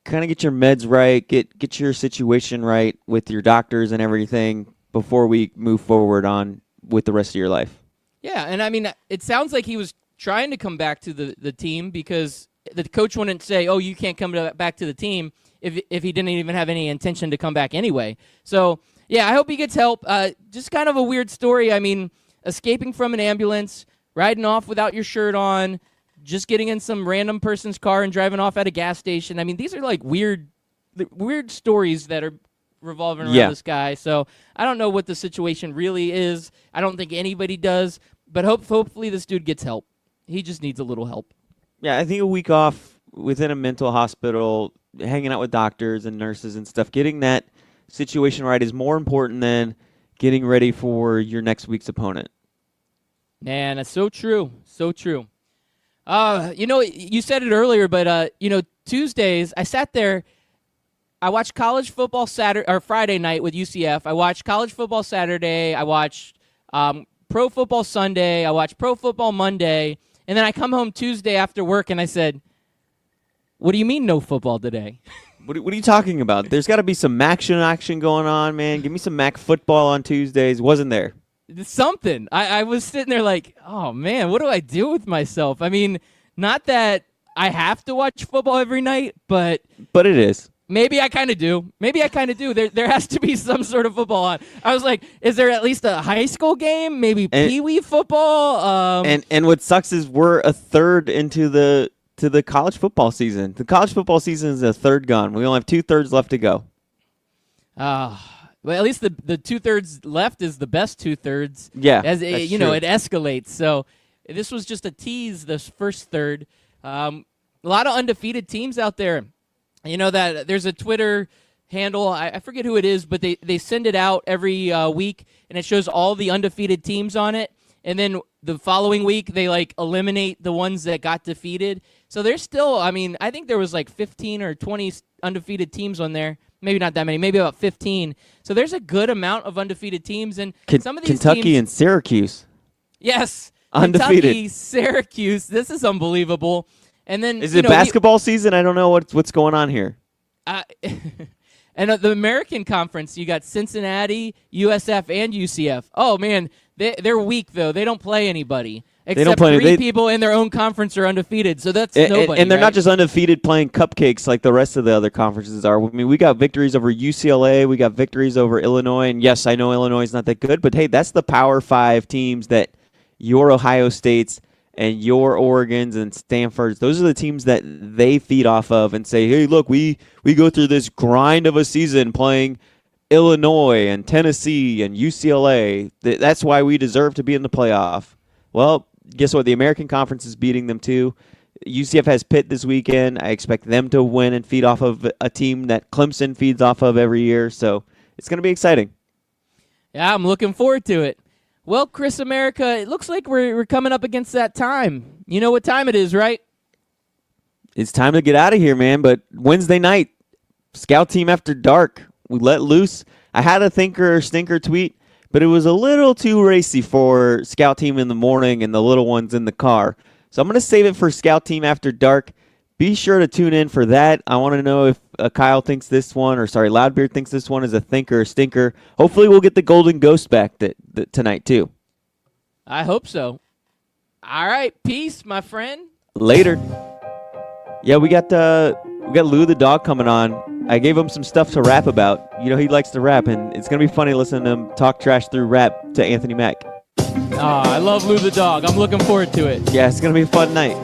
kind of get your meds right, get your situation right with your doctors and everything before we move forward on with the rest of your life. Yeah, and it sounds like he was trying to come back to the team because the coach wouldn't say, oh, you can't come back to the team if he didn't even have any intention to come back anyway. So, yeah, I hope he gets help. Just kind of a weird story. Escaping from an ambulance, riding off without your shirt on, just getting in some random person's car and driving off at a gas station. These are like weird stories that are revolving around this guy. So I don't know what the situation really is. I don't think anybody does. But hopefully this dude gets help. He just needs a little help. Yeah, I think a week off within a mental hospital, hanging out with doctors and nurses and stuff, getting that situation right is more important than getting ready for your next week's opponent. Man, that's so true. So true. You said it earlier, but Tuesdays I sat there. I watched college football Friday night with UCF. I watched college football Saturday. I watched pro football Sunday. I watched pro football Monday, and then I come home Tuesday after work, and I said, "What do you mean no football today?" What are you talking about? There's got to be some action going on, man. Give me some Mac football on Tuesdays. Wasn't there? Something. I was sitting there like, oh, man, what do I do with myself? Not that I have to watch football every night, but it is. Maybe I kind of do. There has to be some sort of football on. I was like, is there at least a high school game? Maybe Pee-wee football? And what sucks is we're a third into the college football season. The college football season is a third gone. We only have 2/3 left to go. Well, at least the 2/3 left is the best 2/3. Yeah, as it escalates. So this was just a tease. This first third. A lot of undefeated teams out there. That there's a Twitter handle. I forget who it is, but they send it out every week, and it shows all the undefeated teams on it. And then the following week, they eliminate the ones that got defeated. So there's still, I think there was 15 or 20 undefeated teams on there. Maybe not that many, maybe about 15. So there's a good amount of undefeated teams. And some of these Kentucky teams, and Syracuse. Yes. Undefeated. Kentucky, Syracuse. This is unbelievable. And then is it basketball season? I don't know what's going on here. And the American Conference, you got Cincinnati, USF, and UCF. Oh, man, they're weak, though. They don't play anybody. Except three people in their own conference are undefeated, so that's nobody. And they're right? not just undefeated playing cupcakes like the rest of the other conferences are. I mean, we got victories over UCLA. We got victories over Illinois. And, yes, I know Illinois is not that good, but, hey, that's the Power 5 teams that your Ohio States and your Oregons and Stanfords, those are the teams that they feed off of and say, hey, look, we go through this grind of a season playing Illinois and Tennessee and UCLA. That's why we deserve to be in the playoff. Well, guess what? The American Conference is beating them too. UCF has Pitt this weekend. I expect them to win and feed off of a team that Clemson feeds off of every year. So it's going to be exciting. Yeah, I'm looking forward to it. Well, Chris America, it looks like we're coming up against that time. You know what time it is, right? It's time to get out of here, man. But Wednesday night, Scout Team After Dark, we let loose. I had a thinker or stinker tweet, but it was a little too racy for Scout Team in the morning and the little ones in the car. So I'm going to save it for Scout Team After Dark. Be sure to tune in for that. I want to know if Kyle thinks this one, Loudbeard thinks this one is a thinker or stinker. Hopefully we'll get the Golden Ghost back tonight too. I hope so. All right, peace, my friend. Later. Yeah, we got Lou the dog coming on. I gave him some stuff to rap about. You know, he likes to rap, and it's going to be funny listening to him talk trash through rap to Anthony Mack. I love Lou the dog. I'm looking forward to it. Yeah, it's going to be a fun night.